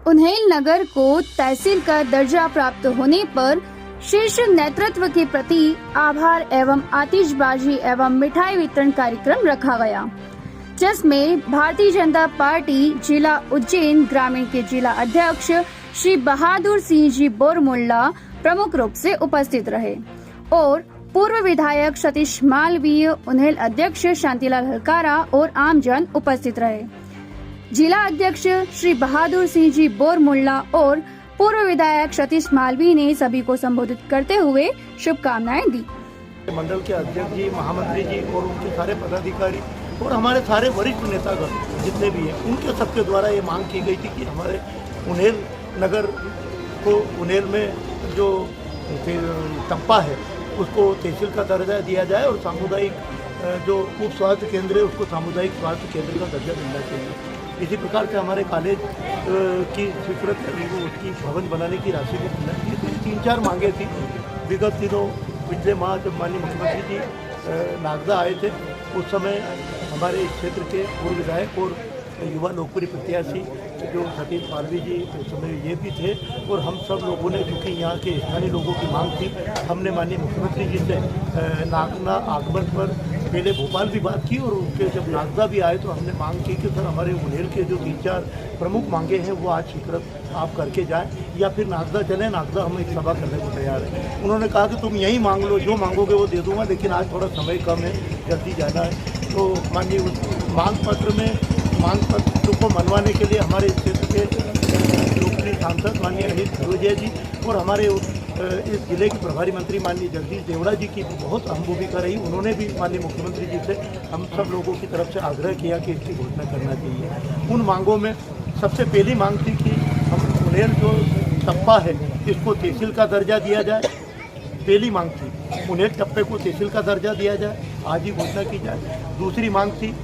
उन्हेल नगर को तहसील का दर्जा प्राप्त होने पर शीर्ष नेतृत्व के प्रति आभार एवं आतिशबाजी एवं मिठाई वितरण कार्यक्रम रखा गया, जिसमें भारतीय जनता पार्टी जिला उज्जैन ग्रामीण के जिला अध्यक्ष श्री बहादुर सिंह जी बोरमुल्ला प्रमुख रूप से उपस्थित रहे और पूर्व विधायक सतीश मालवीय, उन्हेल अध्यक्ष शांतिलाल हलकारा और आमजन उपस्थित रहे। जिला अध्यक्ष श्री बहादुर सिंह जी बोरमुल्ला और पूर्व विधायक सतीश मालवीय ने सभी को संबोधित करते हुए शुभकामनाएं दी। मंडल के अध्यक्ष जी, महामंत्री जी और उनके सारे पदाधिकारी और हमारे सारे वरिष्ठ नेतागण जितने भी हैं, उनके सबके द्वारा ये मांग की गई थी कि हमारे उन्हेल नगर को, उन्हेल में जो टप्पा है उसको तहसील का दर्जा दिया जाए और सामुदायिक जो उप स्वास्थ्य केंद्र है उसको सामुदायिक स्वास्थ्य केंद्र का दर्जा मिलना चाहिए। इसी प्रकार से हमारे कॉलेज की स्वीकृत उसकी भवन बनाने की राशि भी मिलना चाहिए। तो 3-4 मांगे थी। विगत दिनों पिछले माह जब माननीय मुख्यमंत्री जी नागदा आए थे, उस समय हमारे इस क्षेत्र के पूर्व विधायक और युवा लोकप्रिय प्रत्याशी जो सतीश मालवीय जी उस समय ये भी थे और हम सब लोगों ने, चूँकि यहाँ के स्थानीय लोगों की मांग थी, हमने माननीय मुख्यमंत्री जी से नागदा आगमन पर पहले भोपाल भी बात की और उनके जब नागदा भी आए तो हमने मांग की कि सर हमारे उन्हेल के जो 3-4 प्रमुख मांगे हैं वो आज स्वीकृत आप करके जाएं या फिर नागदा चलें। नागदा हम एक सभा करने को तैयार है। उन्होंने कहा कि तुम यहीं मांग लो, जो मांगोगे वो दे दूंगा, लेकिन आज थोड़ा समय कम है, जल्दी जाना है। तो माननीय मांग पत्र को मनवाने के लिए हमारे क्षेत्र के लोकप्रिय सांसद माननीय अनिल फिरोजिया जी और हमारे इस जिले के प्रभारी मंत्री माननीय जगदीश देवड़ा जी की बहुत अहम भूमिका रही। उन्होंने भी माननीय मुख्यमंत्री जी से हम सब लोगों की तरफ से आग्रह किया कि इसकी घोषणा करना चाहिए। उन मांगों में सबसे पहली मांग थी कि हम उन्हेल जो टप्पा है इसको तहसील का दर्जा दिया जाए। पहली मांग थी उन्हेल टप्पे को तहसील का दर्जा दिया जाए, आज ही घोषणा की जाए। दूसरी मांग थी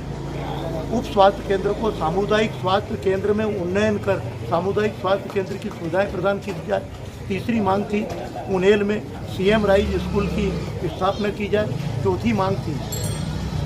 उप स्वास्थ्य केंद्र को सामुदायिक स्वास्थ्य केंद्र में उन्नयन कर सामुदायिक स्वास्थ्य केंद्र की सुविधाएं प्रदान की जाए। तीसरी मांग थी उन्हेल में सीएम राइज स्कूल की स्थापना की जाए। चौथी मांग थी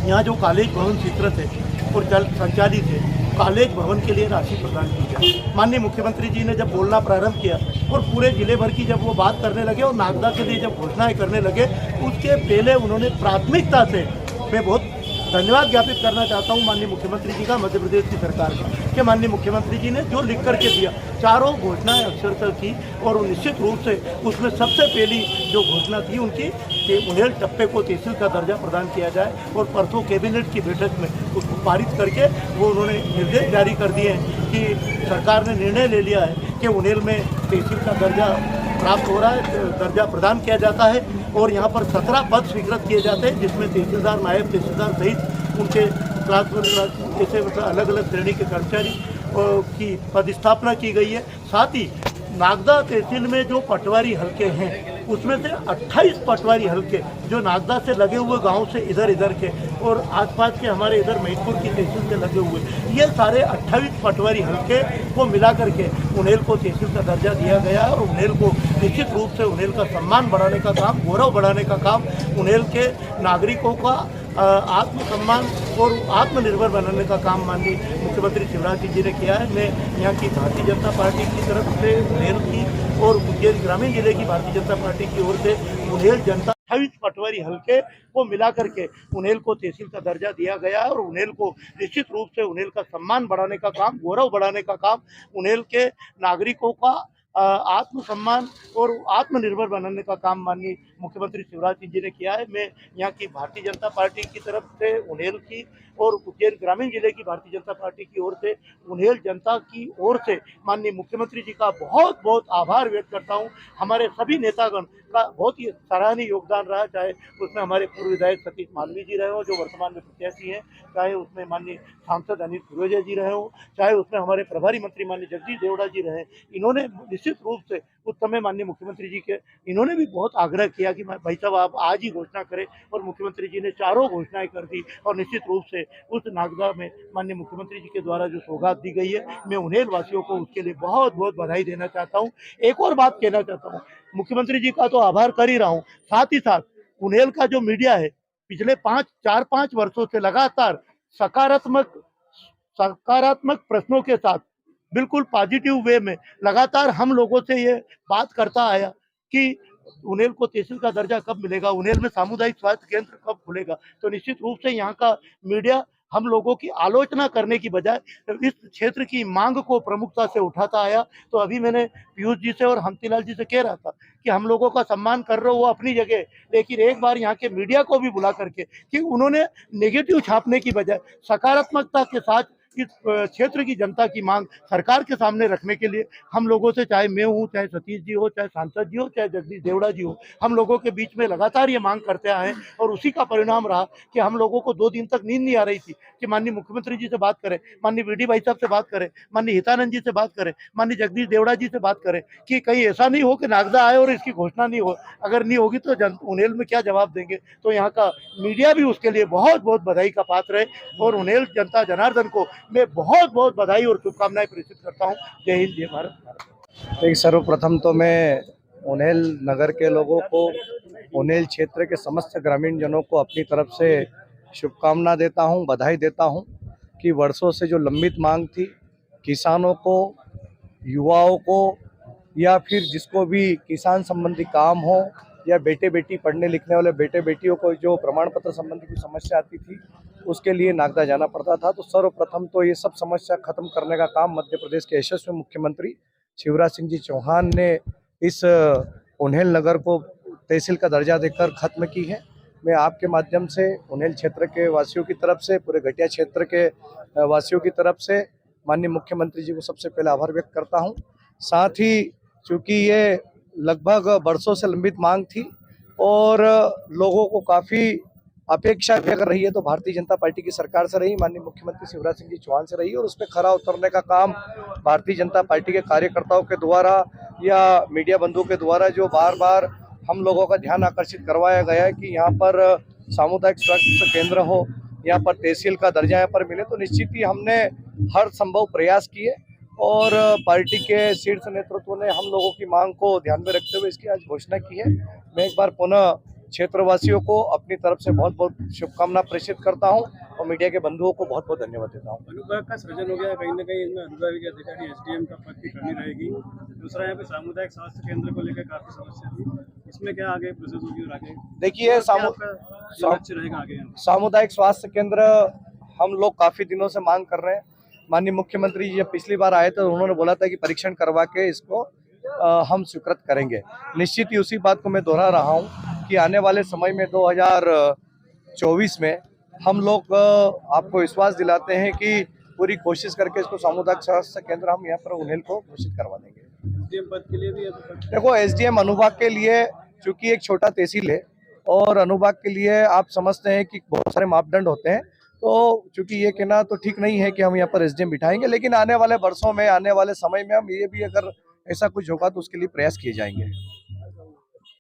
यहाँ जो कॉलेज भवन स्वीकृत है और संचालित है, कॉलेज भवन के लिए राशि प्रदान की जाए। माननीय मुख्यमंत्री जी ने जब बोलना प्रारंभ किया और पूरे जिले भर की जब वो बात करने लगे और नागदा के लिए जब घोषणाएं करने लगे, उसके पहले उन्होंने प्राथमिकता से, मैं बहुत धन्यवाद ज्ञापित करना चाहता हूं माननीय मुख्यमंत्री जी का, मध्य प्रदेश की सरकार का, कि माननीय मुख्यमंत्री जी ने जो लिख करके दिया, चारों घोषणाएं अक्षरशः की और निश्चित रूप से उसमें सबसे पहली जो घोषणा थी उनकी कि उन्हेल टप्पे को तहसील का दर्जा प्रदान किया जाए और परसों कैबिनेट की बैठक में उसको पारित करके वो उन्होंने निर्देश जारी कर दिए हैं कि सरकार ने निर्णय ले लिया है कि उन्हेल में तहसील का दर्जा प्राप्त हो रहा है, दर्जा प्रदान किया जाता है और यहाँ पर 17 पद स्वीकृत किए जाते हैं, जिसमें तहसीलदार, नायब तहसीलदार सहित उनके क्लास जैसे मतलब अलग अलग श्रेणी के कर्मचारी की पदस्थापना की गई है। साथ ही नागदा तहसील में जो पटवारी हलके हैं उसमें से 28 पटवारी हलके जो नागदा से लगे हुए गांव से इधर के और आसपास के हमारे इधर महिदपुर की तहसील से लगे हुए, ये सारे 28 पटवारी हलके को मिला करके उन्हेल को तहसील का दर्जा दिया गया है और उन्हेल को निश्चित रूप से उन्हेल का सम्मान बढ़ाने का काम, गौरव बढ़ाने का काम, उन्हेल के नागरिकों का आत्मसम्मान और आत्मनिर्भर बनाने का काम माननीय मुख्यमंत्री शिवराज सिंह जी ने किया है। मैं यहाँ की भारतीय जनता पार्टी की तरफ से उन्हेल की और उज्जैन ग्रामीण जिले की भारतीय जनता पार्टी की ओर से उन्हेल जनता 28 पटवारी हलके को मिला करके उन्हेल को तहसील का दर्जा दिया गया है और उन्हेल को निश्चित रूप से उन्हेल का सम्मान बढ़ाने का काम, गौरव बढ़ाने का काम, उन्हेल के नागरिकों का आत्मसम्मान और आत्मनिर्भर बनाने का काम माननीय मुख्यमंत्री शिवराज सिंह जी ने किया है। मैं यहाँ की भारतीय जनता पार्टी की तरफ से उन्हेल की और उज्जैन ग्रामीण जिले की भारतीय जनता पार्टी की ओर से उन्हेल जनता की ओर से माननीय मुख्यमंत्री जी का बहुत बहुत आभार व्यक्त करता हूँ। हमारे सभी नेतागण का बहुत ही सराहनीय योगदान रहा, चाहे उसमें हमारे पूर्व विधायक सतीश मालवीय जी रहे हो जो वर्तमान में प्रत्याशी हैं, चाहे उसमें माननीय सांसद अनिल फिरोजिया जी रहे हो, चाहे उसमें हमारे प्रभारी मंत्री माननीय जगदीश देवड़ा जी रहे। इन्होंने निश्चित रूप से उस समय माननीय मुख्यमंत्री जी के इन्होंने भी बहुत आग्रह किया कि भाई साहब आप आज ही घोषणा करें और मुख्यमंत्री जी ने चारों घोषणाएं कर दी और निश्चित रूप से उस नागदा में माननीय मुख्यमंत्री जी के द्वारा जो सौगात दी गई है, मैं उन्हेल वासियों को उसके लिए बहुत बहुत बधाई देना चाहता हूँ। एक और बात कहना चाहता हूँ, मुख्यमंत्री जी का तो आभार कर ही रहा हूँ, साथ ही साथ उन्हेल का जो मीडिया है पिछले 4-5 वर्षों से लगातार सकारात्मक प्रश्नों के साथ बिल्कुल पॉजिटिव वे में लगातार हम लोगों से ये बात करता आया कि उन्हेल को तहसील का दर्जा कब मिलेगा, उन्हेल में सामुदायिक स्वास्थ्य केंद्र कब खुलेगा। तो निश्चित रूप से यहाँ का मीडिया हम लोगों की आलोचना करने की बजाय इस क्षेत्र की मांग को प्रमुखता से उठाता आया। तो अभी मैंने पीयूष जी से और हंसीलाल जी से कह रहा था कि हम लोगों का सम्मान कर रहे हो वो अपनी जगह, लेकिन एक बार यहाँ के मीडिया को भी बुला करके कि उन्होंने नेगेटिव छापने की बजाय सकारात्मकता के साथ इस क्षेत्र की जनता की मांग सरकार के सामने रखने के लिए हम लोगों से, चाहे मैं हूँ, चाहे सतीश जी हो, चाहे सांसद जी हो, चाहे जगदीश देवड़ा जी हो, हम लोगों के बीच में लगातार ये मांग करते आए और उसी का परिणाम रहा कि हम लोगों को 2 दिन तक नींद नहीं आ रही थी कि माननीय मुख्यमंत्री जी से बात करें, माननीय वीडी भाई साहब से बात करें, माननीय हितानंद जी से बात करें, माननीय जगदीश देवड़ा जी से बात करें कि कहीं ऐसा नहीं हो कि नागदा आए और इसकी घोषणा नहीं हो। अगर नहीं होगी तो उन्हेल में क्या जवाब देंगे। तो यहाँ का मीडिया भी उसके लिए बहुत बहुत बधाई का पात्र है और उन्हेल जनता जनार्दन को मैं बहुत बहुत बधाई और शुभकामनाएं प्रेषित करता हूँ। जय हिंद, जय भारत। देखिए, सर्वप्रथम तो मैं उन्हेल नगर के लोगों को, उन्हेल क्षेत्र के समस्त ग्रामीण जनों को अपनी तरफ से शुभकामना देता हूं, बधाई देता हूं कि वर्षों से जो लंबित मांग थी, किसानों को, युवाओं को या फिर जिसको भी किसान संबंधी काम हो या बेटे बेटी पढ़ने लिखने वाले बेटे बेटियों को जो प्रमाण पत्र संबंधी कोई समस्या आती थी उसके लिए नागदा जाना पड़ता था। तो सर्वप्रथम तो ये सब समस्या खत्म करने का काम मध्य प्रदेश के यशस्वी मुख्यमंत्री शिवराज सिंह जी चौहान ने इस उन्हेल नगर को तहसील का दर्जा देकर खत्म की है। मैं आपके माध्यम से उन्हेल क्षेत्र के वासियों की तरफ से, पूरे घटिया क्षेत्र के वासियों की तरफ से माननीय मुख्यमंत्री जी को सबसे पहले आभार व्यक्त करता हूं। साथ ही चूँकि ये लगभग वर्षों से लंबित मांग थी और लोगों को काफ़ी अपेक्षा अगर रही है तो भारतीय जनता पार्टी की सरकार से रही, माननीय मुख्यमंत्री शिवराज सिंह जी चौहान से रही और उस पर खरा उतरने का काम भारतीय जनता पार्टी के कार्यकर्ताओं के द्वारा या मीडिया बंधुओं के द्वारा जो बार बार हम लोगों का ध्यान आकर्षित करवाया गया है कि यहाँ पर सामुदायिक स्वास्थ्य केंद्र हो, यहाँ पर तहसील का दर्जा यहाँ पर मिले, तो निश्चित ही हमने हर संभव प्रयास किए और पार्टी के शीर्ष नेतृत्व ने हम लोगों की मांग को ध्यान में रखते हुए इसकी आज घोषणा की है। मैं एक बार पुनः क्षेत्रवासियों को अपनी तरफ से बहुत बहुत शुभकामना प्रेषित करता हूं और मीडिया के बंधुओं को बहुत बहुत धन्यवाद देता हूं। अनुभाग का सृजन हो गया कहीं ना कहीं, इसमें अनुभागीय अधिकारी एसडीएम का पद की कमी रहेगी। दूसरा यहाँ पे सामुदायिक स्वास्थ्य केंद्र को लेकर काफी समस्या थी, इसमें क्या आगे प्रोसेस होगी और आगे देखिए रहेगा आगे? सामुदायिक स्वास्थ्य केंद्र हम लोग काफी दिनों से मांग कर रहे हैं। माननीय मुख्यमंत्री जी जब पिछली बार आए तो उन्होंने बोला था कि परीक्षण करवा के इसको हम स्वीकृत करेंगे। निश्चित ही उसी बात को मैं दोहरा रहा हूँ कि आने वाले समय में 2024 में हम लोग आपको विश्वास दिलाते हैं कि पूरी कोशिश करके इसको सामुदायिक स्वास्थ्य केंद्र हम यहाँ पर उन्हेल को घोषित करवा देंगे। एसडीएम पद के लिए भी देखो, एसडीएम अनुभाग के लिए चूंकि एक छोटा तहसील है और अनुभाग के लिए आप समझते हैं कि बहुत सारे मापदंड होते हैं, तो चूंकि ये कहना तो ठीक नहीं है कि हम यहाँ पर एसडीएम बिठाएंगे, लेकिन आने वाले वर्षों में, आने वाले समय में हम ये भी अगर ऐसा कुछ होगा तो उसके लिए प्रयास किए जाएंगे।